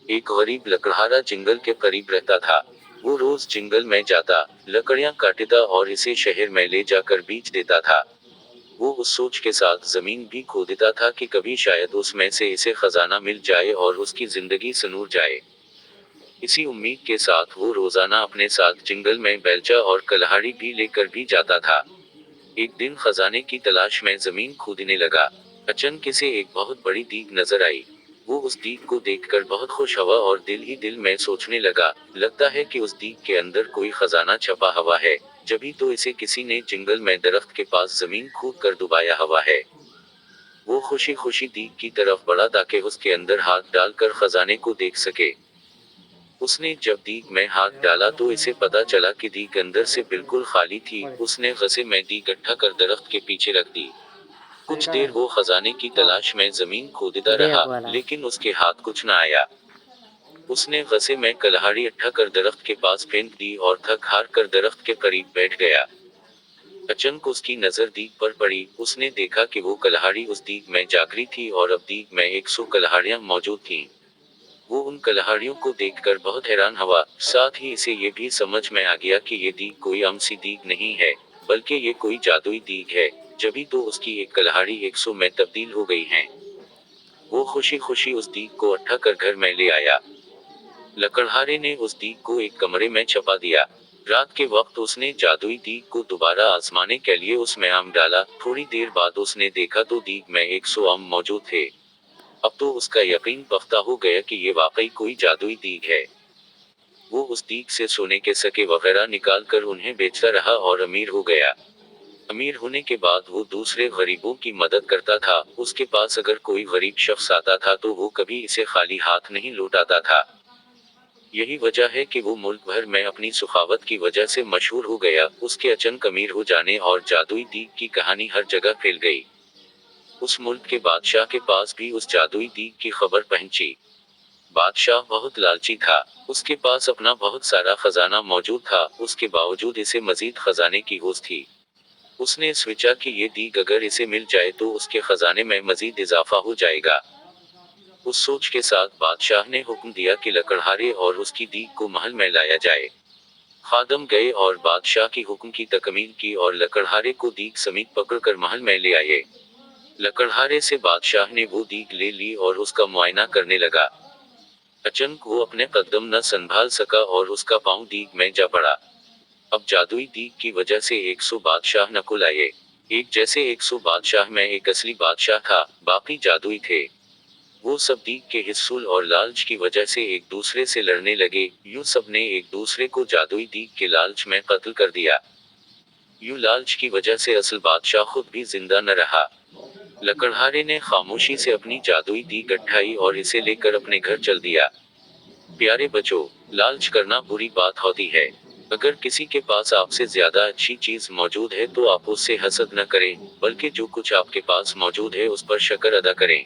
एक गरीब लकड़हारा जंगल के करीब रहता था। वो रोज जंगल में जाता, लकड़ियां काटता और इसे शहर में ले जाकर बेच देता था। वो उस सोच के साथ जमीन भी खोदता था कि कभी शायद उसमें से इसे खजाना मिल जाए और उसकी जिंदगी संवर जाए। इसी उम्मीद के साथ वो रोजाना अपने साथ जंगल में बेलचा और कल्हाड़ी भी लेकर भी जाता था। एक दिन खजाने की तलाश में जमीन खोदने लगा। अचानक से एक बहुत बड़ी दीग नजर आई। वो उस दीग को देखकर बहुत खुश हुआ और दिल ही दिल में सोचने लगा, लगता है कि उस दीग के अंदर कोई खजाना छपा हुआ है। जभी तो इसे किसी ने जंगल में दरख्त के पास जमीन खोद कर डुबाया हुआ है। वो खुशी खुशी दीग की तरफ बढ़ा ताकि उसके अंदर हाथ डालकर खजाने को देख सके। उसने जब दीग में हाथ डाला तो इसे पता चला कि दीग अंदर से बिल्कुल खाली थी। उसने गसे में दीग इकट्ठा कर दरख्त के पीछे रख दी। कुछ देर वो खजाने की तलाश में जमीन खोदता रहा, लेकिन उसके हाथ कुछ न आया। उसने गसे में कल्हाड़ी इकट्ठा कर दरख्त के पास फेंक दी और थक हार कर दरख्त के करीब बैठ गया। अचानक उसकी नजर दीग पर पड़ी। उसने देखा कि वो कल्हाड़ी उस दीग में जागरी थी और अब दीग में 100 कल्हाड़ियां मौजूद थीं। वो उन कल्हाड़ियों को देखकर बहुत हैरान हुआ, साथ ही इसे ये भी समझ में आ गया कि ये दीग कोई आम सी दीग नहीं है, बल्कि ये कोई जादुई दीग है। जभी तो उसकी एक कल्हाड़ी 100 में तब्दील हो गई है। वो खुशी खुशी उस दीग को उठा कर घर में ले आया। लकड़हारे ने उस दीग को एक कमरे में छुपा दिया। रात के वक्त उसने जादुई दीग को दोबारा आजमाने के लिए उसमें आम डाला। थोड़ी देर बाद उसने देखा तो दीग में 100 आम मौजूद थे। अब तो उसका यकीन पख्ता हो गया कि ये वाकई कोई जादुई दीग है। वो उस दीग से सोने के सिक्के वगैरह निकाल कर उन्हें बेचता रहा और अमीर हो गया। अमीर होने के बाद वो दूसरे गरीबों की मदद करता था। उसके पास अगर कोई गरीब शख्स आता था तो वो कभी इसे खाली हाथ नहीं लौटाता था। यही वजह है कि वो मुल्क भर में अपनी सुखावत की वजह से मशहूर हो गया। उसके अचानक अमीर हो जाने और जादुई दीग की कहानी हर जगह फैल गई। उस मुल्क के बादशाह के पास भी उस जादुई दीग की खबर पहुंची। बादशाह बहुत लालची था। उसके पास अपना बहुत सारा खजाना मौजूद था, उसके बावजूद इसे मजीद खजाने की होश थी। उसने सोचा कि ये दीग अगर इसे मिल जाए तो उसके खजाने में मजीद इजाफा हो जाएगा। उस सोच के साथ बादशाह ने हुक्म दिया कि लकड़हारे और उसकी दीग को महल में लाया जाए। खादम गए और बादशाह की हुक्म की तकमील की और लकड़हारे को दीग समेत पकड़कर महल में ले आए। लकड़हारे से बादशाह ने वो दीग ले ली और उसका मुआयना करने लगा। अचानक वो अपने कदम न संभाल सका और उसका पांव दीग में जा पड़ा। अब जादुई दीग की वजह से 100 बादशाह नकुल आए। एक जैसे 100 बादशाह में एक असली बादशाह था, बाकी जादुई थे। वो सब दीग के हिस्सूल और लालच की वजह से एक दूसरे से लड़ने लगे। यूं सब ने एक दूसरे को जादुई दीग के लालच में कत्ल कर दिया। यूं लालच की वजह से असल बादशाह खुद भी जिंदा न रहा। लकड़हारे ने खामोशी से अपनी जादुई दीग उठाई और इसे लेकर अपने घर चल दिया। प्यारे बच्चों, लालच करना बुरी बात होती है। अगर किसी के पास आपसे ज्यादा अच्छी चीज मौजूद है तो आप उससे हसद न करें, बल्कि जो कुछ आपके पास मौजूद है उस पर शुक्र अदा करें।